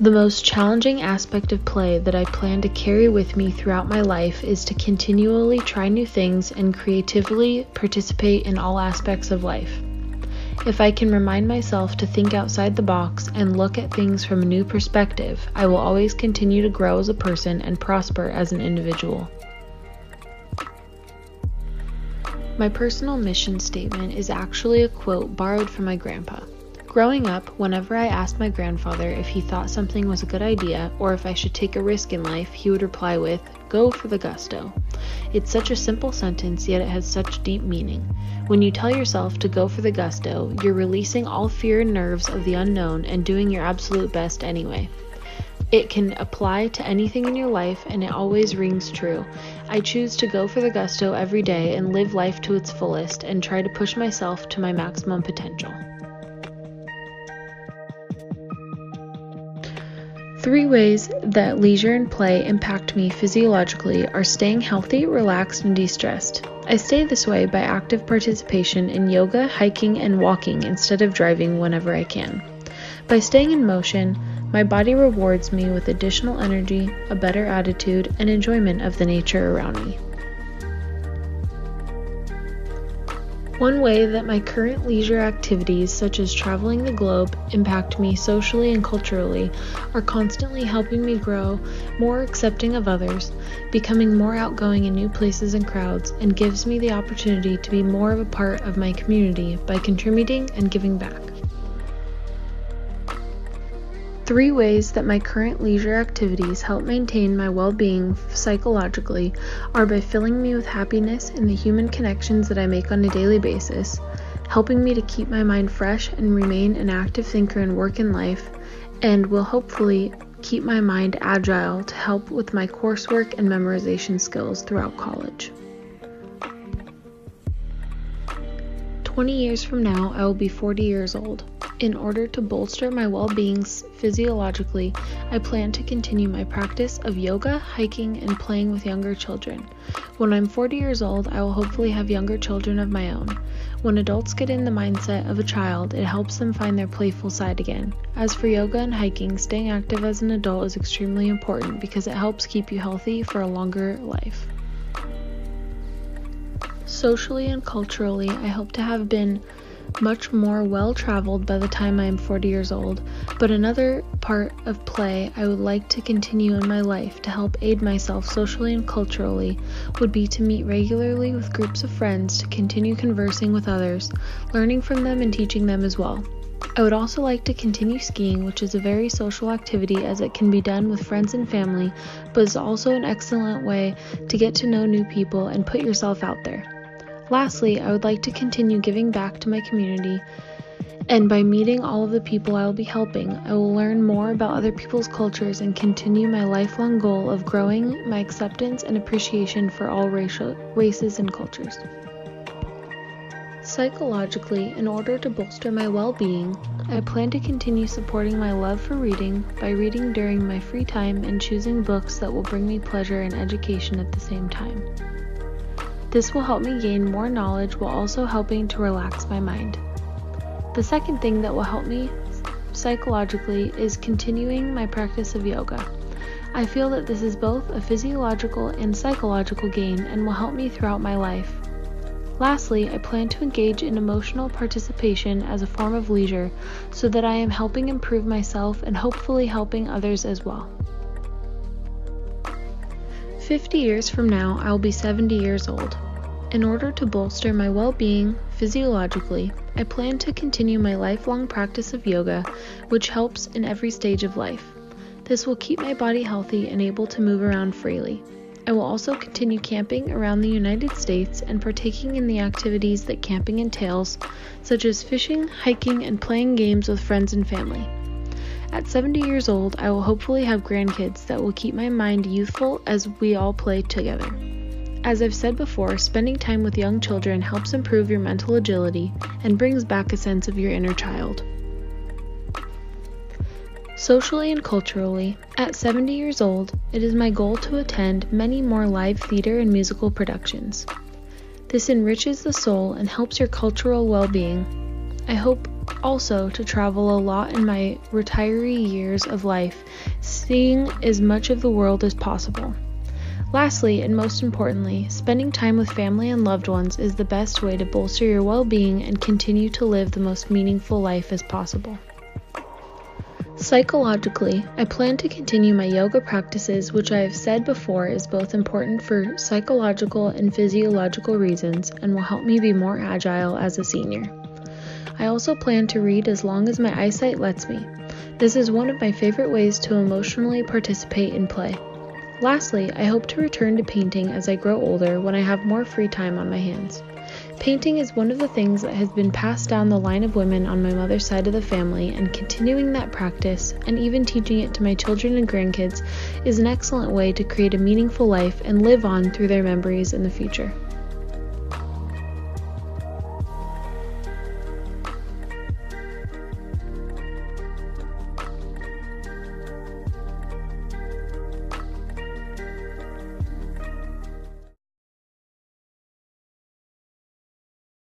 The most challenging aspect of play that I plan to carry with me throughout my life is to continually try new things and creatively participate in all aspects of life. If I can remind myself to think outside the box and look at things from a new perspective, I will always continue to grow as a person and prosper as an individual. My personal mission statement is actually a quote borrowed from my grandpa. Growing up, whenever I asked my grandfather if he thought something was a good idea or if I should take a risk in life, he would reply with, "Go for the gusto." It's such a simple sentence, yet it has such deep meaning. When you tell yourself to go for the gusto, you're releasing all fear and nerves of the unknown and doing your absolute best anyway. It can apply to anything in your life, and it always rings true. I choose to go for the gusto every day and live life to its fullest and try to push myself to my maximum potential. 3 ways that leisure and play impact me physiologically are staying healthy, relaxed, and de-stressed. I stay this way by active participation in yoga, hiking, and walking instead of driving whenever I can. By staying in motion, my body rewards me with additional energy, a better attitude, and enjoyment of the nature around me. One way that my current leisure activities, such as traveling the globe, impact me socially and culturally are constantly helping me grow more accepting of others, becoming more outgoing in new places and crowds, and gives me the opportunity to be more of a part of my community by contributing and giving back. 3 ways that my current leisure activities help maintain my well-being psychologically are by filling me with happiness in the human connections that I make on a daily basis, helping me to keep my mind fresh and remain an active thinker and work in life, and will hopefully keep my mind agile to help with my coursework and memorization skills throughout college. 20 years from now, I will be 40 years old. In order to bolster my well-being physiologically, I plan to continue my practice of yoga, hiking, and playing with younger children. When I'm 40 years old, I will hopefully have younger children of my own. When adults get in the mindset of a child, it helps them find their playful side again. As for yoga and hiking, staying active as an adult is extremely important because it helps keep you healthy for a longer life. Socially and culturally, I hope to have been much more well-traveled by the time I am 40 years old, but another part of play I would like to continue in my life to help aid myself socially and culturally would be to meet regularly with groups of friends to continue conversing with others, learning from them and teaching them as well. I would also like to continue skiing, which is a very social activity as it can be done with friends and family, but is also an excellent way to get to know new people and put yourself out there. Lastly, I would like to continue giving back to my community, and by meeting all of the people I will be helping, I will learn more about other people's cultures and continue my lifelong goal of growing my acceptance and appreciation for all races and cultures. Psychologically, in order to bolster my well-being, I plan to continue supporting my love for reading by reading during my free time and choosing books that will bring me pleasure and education at the same time. This will help me gain more knowledge while also helping to relax my mind. The second thing that will help me psychologically is continuing my practice of yoga. I feel that this is both a physiological and psychological gain and will help me throughout my life. Lastly, I plan to engage in emotional participation as a form of leisure so that I am helping improve myself and hopefully helping others as well. 50 years from now, I will be 70 years old. In order to bolster my well-being physiologically, I plan to continue my lifelong practice of yoga, which helps in every stage of life. This will keep my body healthy and able to move around freely. I will also continue camping around the United States and partaking in the activities that camping entails, such as fishing, hiking, and playing games with friends and family. At 70 years old, I will hopefully have grandkids that will keep my mind youthful as we all play together. As I've said before, spending time with young children helps improve your mental agility and brings back a sense of your inner child. Socially and culturally, at 70 years old, it is my goal to attend many more live theater and musical productions. This enriches the soul and helps your cultural well-being. I hope also to travel a lot in my retiree years of life, seeing as much of the world as possible. Lastly, and most importantly, spending time with family and loved ones is the best way to bolster your well-being and continue to live the most meaningful life as possible. Psychologically, I plan to continue my yoga practices, which I have said before is both important for psychological and physiological reasons and will help me be more agile as a senior. I also plan to read as long as my eyesight lets me. This is one of my favorite ways to emotionally participate in play. Lastly, I hope to return to painting as I grow older when I have more free time on my hands. Painting is one of the things that has been passed down the line of women on my mother's side of the family, and continuing that practice and even teaching it to my children and grandkids is an excellent way to create a meaningful life and live on through their memories in the future.